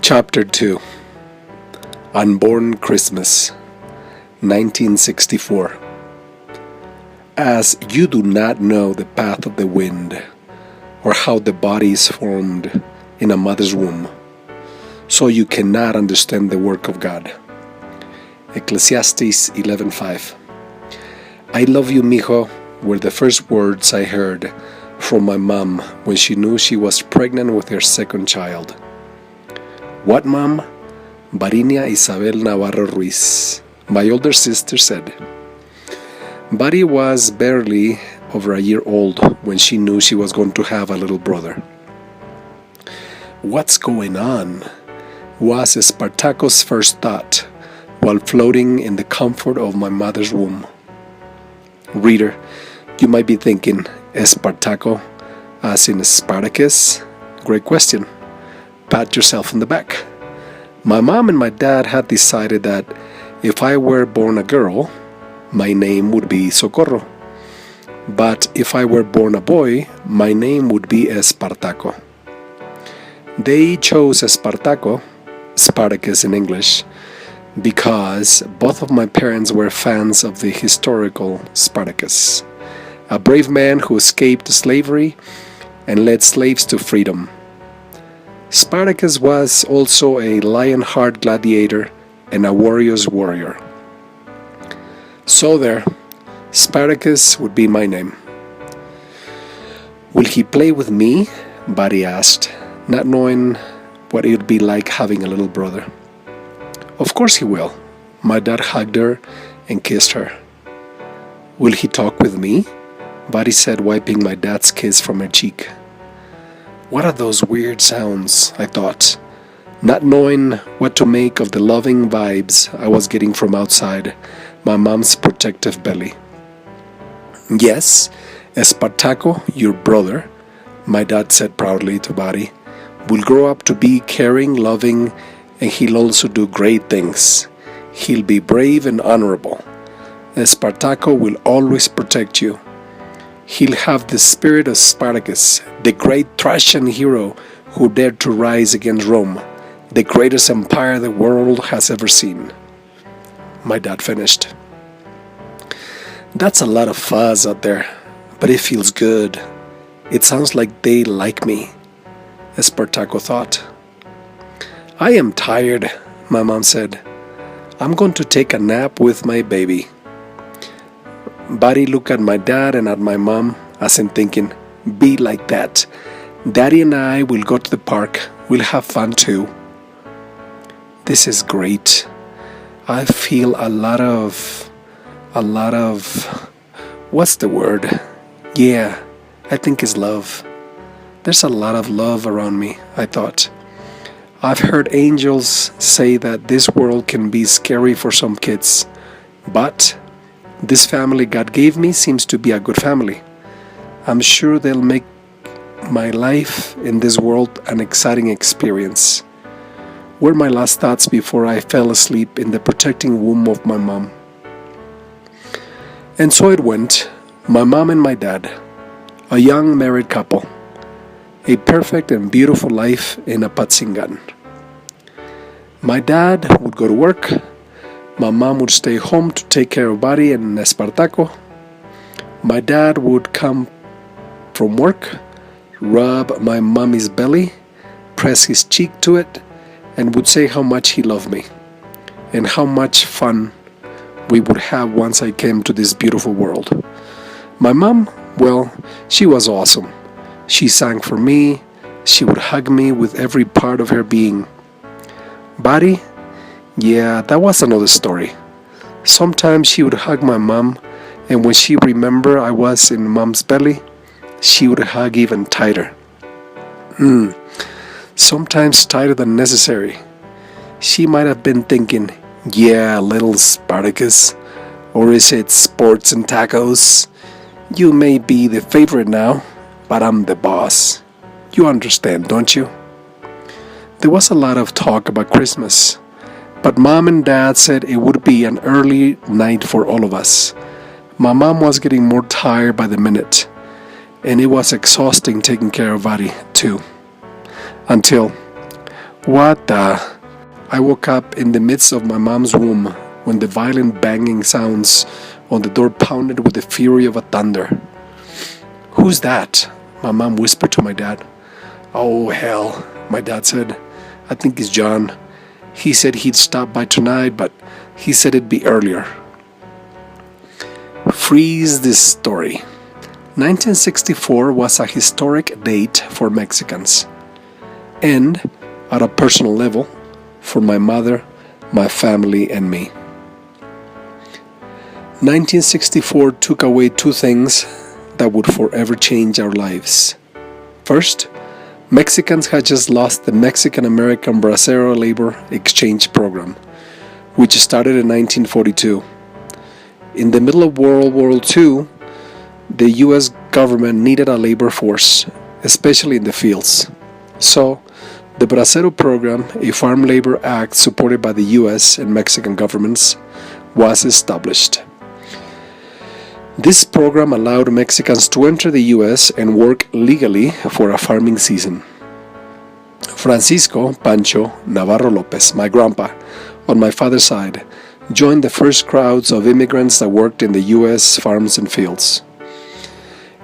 Chapter 2 Unborn Christmas 1964. As you do not know the path of the wind, or how the body is formed in a mother's womb, so you cannot understand the work of God. Ecclesiastes 11:5. I love you, mijo, were the first words I heard from my mom when she knew she was pregnant with her second child. What, Mom? Barinia Isabel Navarro Ruiz, my older sister, said. Bari was barely over a year old when she knew she was going to have a little brother. What's going on? Was Espartaco's first thought while floating in the comfort of my mother's womb. Reader, you might be thinking, Espartaco, as in Spartacus? Great question. Pat yourself on the back. My mom and my dad had decided that if I were born a girl, my name would be Socorro. But if I were born a boy, my name would be Espartaco. They chose Espartaco, Spartacus in English, because both of my parents were fans of the historical Spartacus, a brave man who escaped slavery and led slaves to freedom. Spartacus was also a lion-hearted gladiator and a warrior's warrior. So there, Spartacus would be my name. Will he play with me? Bari asked, not knowing what it would be like having a little brother. Of course he will. My dad hugged her and kissed her. Will he talk with me? Bari said, wiping my dad's kiss from her cheek. What are those weird sounds? I thought, not knowing what to make of the loving vibes I was getting from outside my mom's protective belly. Yes, Espartaco, your brother, my dad said proudly to Bari, will grow up to be caring, loving, and he'll also do great things. He'll be brave and honorable. Espartaco will always protect you. He'll have the spirit of Spartacus, the great Thracian hero who dared to rise against Rome, the greatest empire the world has ever seen. My dad finished. That's a lot of fuzz out there, but it feels good. It sounds like they like me, Espartaco thought. I am tired, my mom said. I'm going to take a nap with my baby. Bari looked at my dad and at my mom, as in thinking, be like that. Daddy and I will go to the park. We'll have fun too. This is great. I feel a lot of, what's the word? Yeah, I think it's love. There's a lot of love around me, I thought. I've heard angels say that this world can be scary for some kids, but this family God gave me seems to be a good family. I'm sure they'll make my life in this world an exciting experience. Were my last thoughts before I fell asleep in the protecting womb of my mom. And so it went, my mom and my dad, a young married couple, a perfect and beautiful life in a Patsingan. My dad would go to work. My mom would stay home to take care of Bari and Espartaco. My dad would come from work, rub my mommy's belly, press his cheek to it, and would say how much he loved me and how much fun we would have once I came to this beautiful world. My mom, well, she was awesome. She sang for me. She would hug me with every part of her being. Bari? Yeah, that was another story. Sometimes she would hug my mom, and when she remembered I was in mom's belly, she would hug even tighter. Sometimes tighter than necessary. She might have been thinking, yeah, little Spartacus, or is it sports and tacos? You may be the favorite now, but I'm the boss. You understand, don't you? There was a lot of talk about Christmas. But Mom and Dad said it would be an early night for all of us. My mom was getting more tired by the minute, and it was exhausting taking care of Bari too. Until What the? I woke up in the midst of my mom's womb when the violent banging sounds on the door pounded with the fury of a thunder. "Who's that?" my mom whispered to my dad. "Oh, hell," my dad said. "I think it's John. He said he'd stop by tonight, but he said it'd be earlier." Freeze this story. 1964 was a historic date for Mexicans, and at a personal level, for my mother, my family, and me. 1964 took away two things that would forever change our lives. First, Mexicans had just lost the Mexican-American Bracero Labor Exchange Program, which started in 1942. In the middle of World War II, the U.S. government needed a labor force, especially in the fields. So, the Bracero Program, a farm labor act supported by the U.S. and Mexican governments, was established. This program allowed Mexicans to enter the U.S. and work legally for a farming season. Francisco Pancho Navarro Lopez, my grandpa, on my father's side, joined the first crowds of immigrants that worked in the U.S. farms and fields.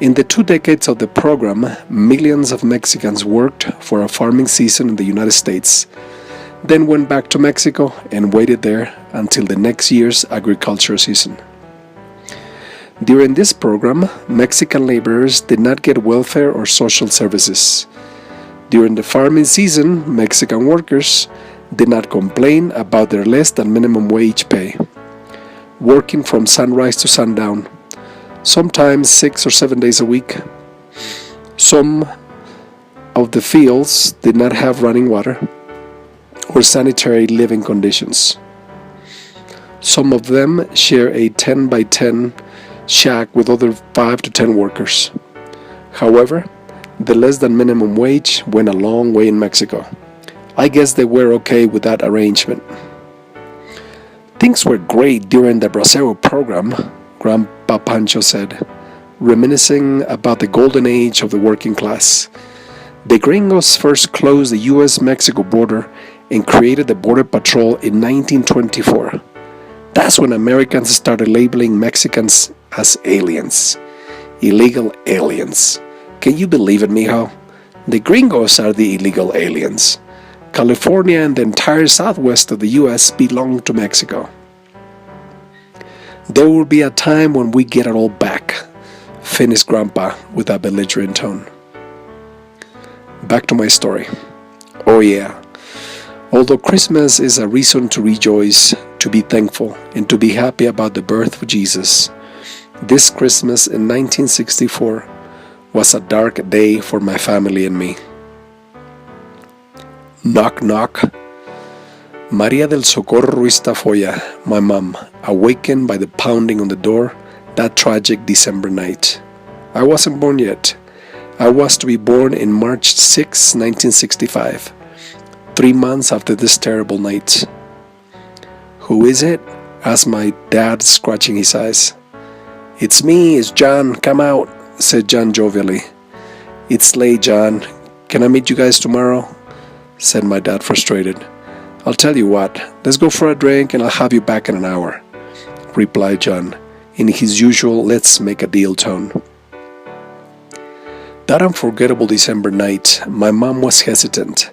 In the 2 decades of the program, millions of Mexicans worked for a farming season in the United States, then went back to Mexico and waited there until the next year's agriculture season. During this program, Mexican laborers did not get welfare or social services. During the farming season, Mexican workers did not complain about their less than minimum wage pay, working from sunrise to sundown, sometimes 6 or 7 days a week. Some of the fields did not have running water or sanitary living conditions. Some of them share a 10 by 10 shack with other 5 to 10 workers. However, the less than minimum wage went a long way in Mexico. I guess they were okay with that arrangement. Things were great during the Bracero program, Grandpa Pancho said, reminiscing about the golden age of the working class. The gringos first closed the U.S.-Mexico border and created the Border Patrol in 1924. That's when Americans started labeling Mexicans as aliens. Illegal aliens. Can you believe it, mijo? The gringos are the illegal aliens. California and the entire southwest of the U.S. belong to Mexico. There will be a time when we get it all back, finished Grandpa with a belligerent tone. Back to my story. Oh yeah. Although Christmas is a reason to rejoice, to be thankful, and to be happy about the birth of Jesus, this Christmas in 1964 was a dark day for my family and me. Knock, knock. Maria del Socorro Ruiz Tafoya, my mom, awakened by the pounding on the door that tragic December night. I wasn't born yet. I was to be born in March 6, 1965, 3 months after this terrible night. "Who is it?" asked my dad, scratching his eyes. "It's me, it's John, come out," said John jovially. "It's late, John. Can I meet you guys tomorrow?" said my dad, frustrated. "I'll tell you what, let's go for a drink and I'll have you back in an hour," replied John, in his usual let's make a deal tone. That unforgettable December night, my mom was hesitant.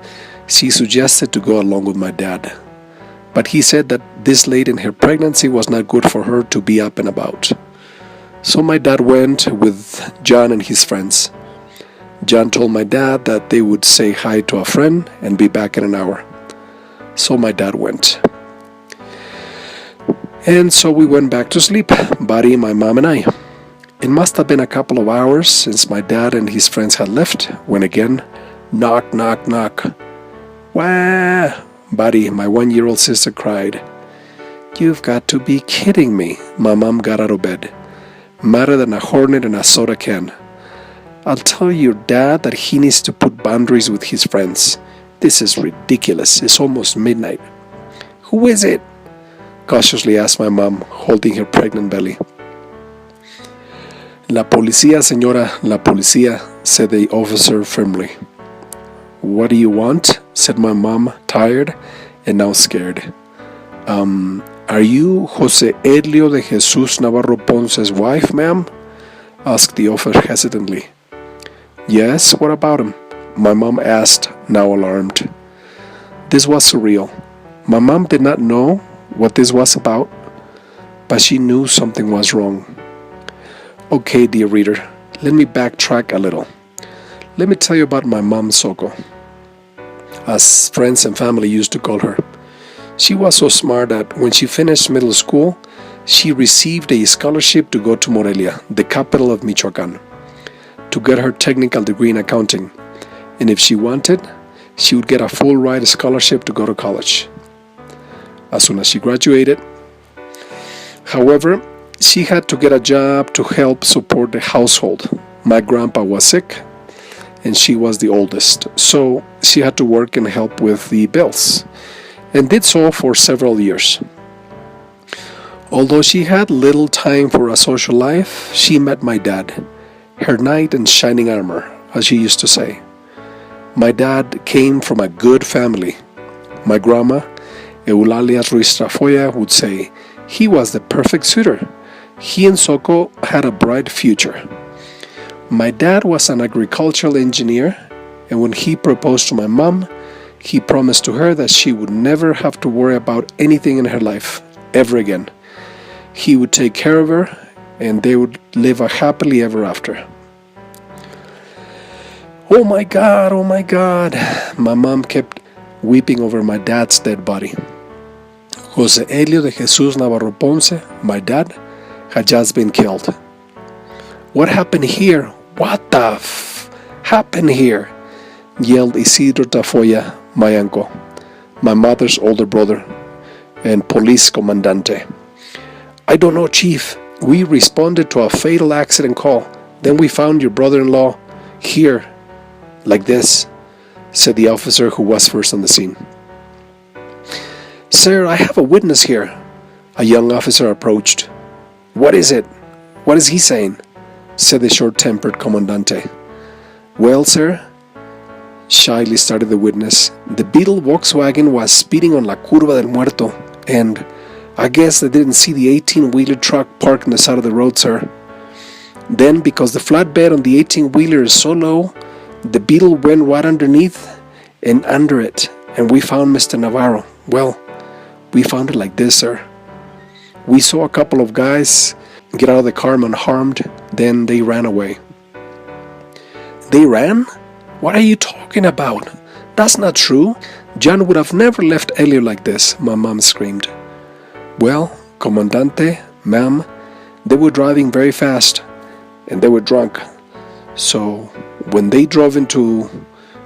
She suggested to go along with my dad, but he said that this late in her pregnancy was not good for her to be up and about. So my dad went with John and his friends. John told my dad that they would say hi to a friend and be back in an hour. So my dad went. And so we went back to sleep, Buddy, my mom, and I. It must have been a couple of hours since my dad and his friends had left, when again, knock, knock, knock. "Wah!" Buddy, my 1-year-old sister, cried. "You've got to be kidding me." My mom got out of bed, madder than a hornet in a soda can. "I'll tell your dad that he needs to put boundaries with his friends. This is ridiculous. It's almost midnight." "Who is it?" cautiously asked my mom, holding her pregnant belly. "La policía, señora, la policía," said the officer firmly. "What do you want?" said my mom, tired and now scared. Are you Jose Elio de Jesus Navarro Ponce's wife, ma'am?" asked the officer hesitantly. "Yes, what about him?" my mom asked, now alarmed. This was surreal. My mom did not know what this was about, but she knew something was wrong. Okay, dear reader, let me backtrack a little. Let me tell you about my mom, Soko, as friends and family used to call her. She was so smart that when she finished middle school, she received a scholarship to go to Morelia, the capital of Michoacán, to get her technical degree in accounting. And if she wanted, she would get a full ride scholarship to go to college as soon as she graduated. However, she had to get a job to help support the household. My grandpa was sick, and she was the oldest, so she had to work and help with the bills, and did so for several years. Although she had little time for a social life, she met my dad, her knight in shining armor, as she used to say. My dad came from a good family. My grandma, Eulalia Raiz Tarasca, would say he was the perfect suitor. He and Soko had a bright future. My dad was an agricultural engineer, and when he proposed to my mom, he promised to her that she would never have to worry about anything in her life, ever again. He would take care of her, and they would live a happily ever after. Oh my God, oh my God. My mom kept weeping over my dad's dead body. Jose Elio de Jesus Navarro Ponce, my dad, had just been killed. What happened here? What the happened here? Yelled Isidro Tafoya, my uncle, my mother's older brother, and police commandante. I don't know, Chief. We responded to a fatal accident call. Then we found your brother-in-law here, like this, said the officer who was first on the scene. Sir, I have a witness here. A young officer approached. What is it? What is he saying? Said the short-tempered commandante. Well, sir, shyly started the witness, the Beetle Volkswagen was speeding on La Curva del Muerto, and I guess they didn't see the 18-wheeler truck parked on the side of the road, sir. Then, because the flatbed on the 18-wheeler is so low, the Beetle went right underneath and under it, and we found Mr. Navarro. Well, we found it like this, sir. We saw a couple of guys get out of the car unharmed, then they ran away. They ran? What are you talking about? That's not true. John would have never left Elio like this, my mom screamed. Well, Comandante, ma'am, they were driving very fast, and they were drunk. So, when they drove into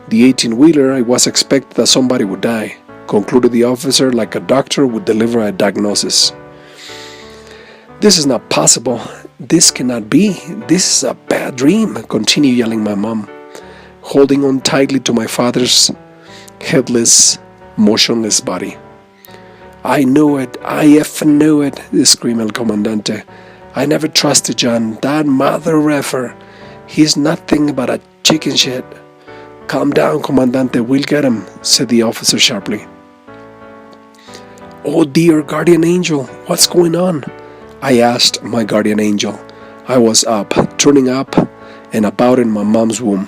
the 18-wheeler, it was expected that somebody would die, concluded the officer like a doctor would deliver a diagnosis. This is not possible. This cannot be. This is a bad dream, continued yelling my mom, holding on tightly to my father's headless, motionless body. I knew it. I effing knew it, screamed El Comandante. I never trusted John. That mother effer. He's nothing but a chicken shit. Calm down, Comandante. We'll get him, said the officer sharply. Oh dear guardian angel, what's going on? I asked my guardian angel. I was up, turning up and about in my mom's womb.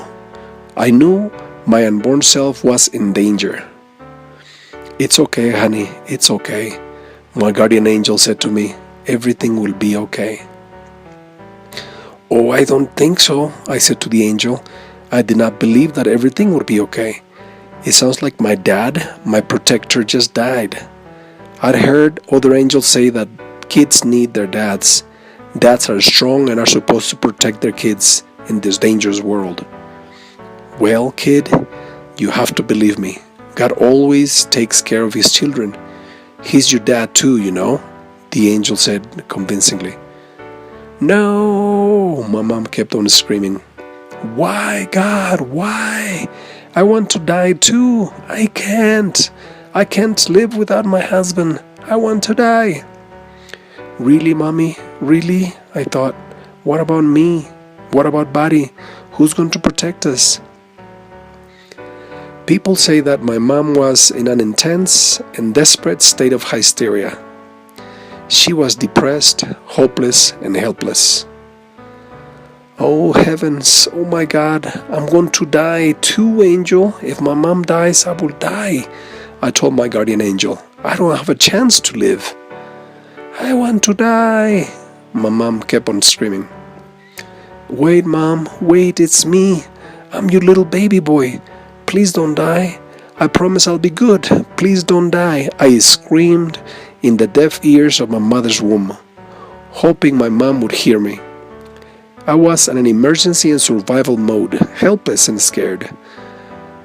I knew my unborn self was in danger. It's okay, honey, it's okay. My guardian angel said to me, everything will be okay. Oh, I don't think so, I said to the angel. I did not believe that everything would be okay. It sounds like my dad, my protector, just died. I'd heard other angels say that kids need their dads. Dads are strong and are supposed to protect their kids in this dangerous world. Well, kid, you have to believe me. God always takes care of his children. He's your dad too, you know, the angel said convincingly. No, my mom kept on screaming. Why, God, why? I want to die too. I can't live without my husband. I want to die. Really, Mommy? Really? I thought. What about me? What about Buddy? Who's going to protect us? People say that my mom was in an intense and desperate state of hysteria. She was depressed, hopeless, and helpless. Oh heavens, oh my God, I'm going to die too, Angel. If my mom dies, I will die, I told my guardian angel. I don't have a chance to live. I want to die, my mom kept on screaming. Wait, Mom, wait, it's me. I'm your little baby boy. Please don't die. I promise I'll be good. Please don't die, I screamed in the deaf ears of my mother's womb, hoping my mom would hear me. I was in an emergency and survival mode, helpless and scared.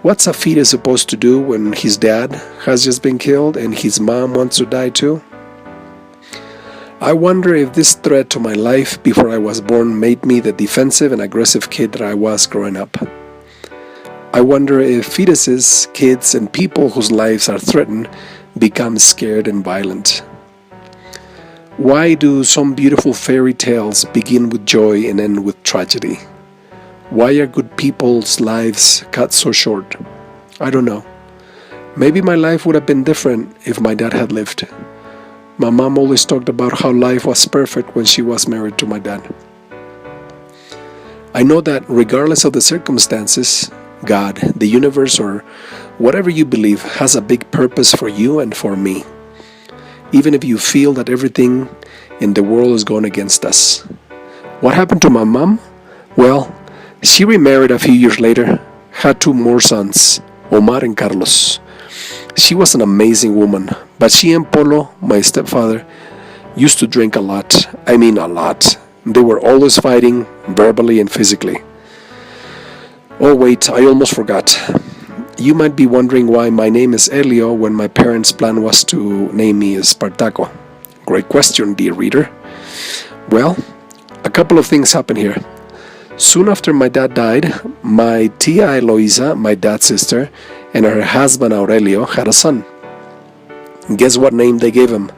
What's a fetus supposed to do when his dad has just been killed and his mom wants to die too? I wonder if this threat to my life before I was born made me the defensive and aggressive kid that I was growing up. I wonder if fetuses, kids, and people whose lives are threatened become scared and violent. Why do some beautiful fairy tales begin with joy and end with tragedy? Why are good people's lives cut so short? I don't know. Maybe my life would have been different if my dad had lived. My mom always talked about how life was perfect when she was married to my dad. I know that regardless of the circumstances, God, the universe, or whatever you believe has a big purpose for you and for me. Even if you feel that everything in the world is going against us. What happened to my mom? Well, she remarried a few years later, had 2 more sons, Omar and Carlos. She was an amazing woman, but she and Polo, my stepfather, used to drink a lot. I mean a lot. They were always fighting, verbally and physically. Oh wait, I almost forgot. You might be wondering why my name is Elio when my parents' plan was to name me Spartaco. Great question, dear reader. Well, a couple of things happened here. Soon after my dad died, my tia Eloisa, my dad's sister, and her husband Aurelio had a son. Guess what name they gave him?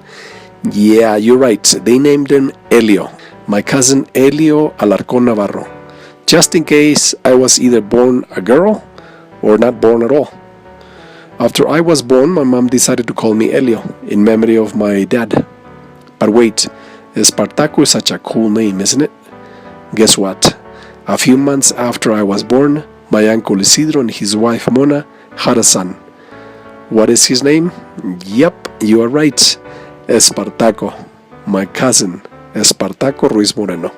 Yeah, you're right. They named him Elio, my cousin Elio Navarro, just in case I was either born a girl or not born at all. After I was born, my mom decided to call me Elio in memory of my dad. But wait, Spartaco is such a cool name, isn't it? Guess what? A few months after I was born, my uncle Isidro and his wife Mona had a son. What is his name? Yep, you are right. Espartaco. My cousin, Espartaco Ruiz Moreno.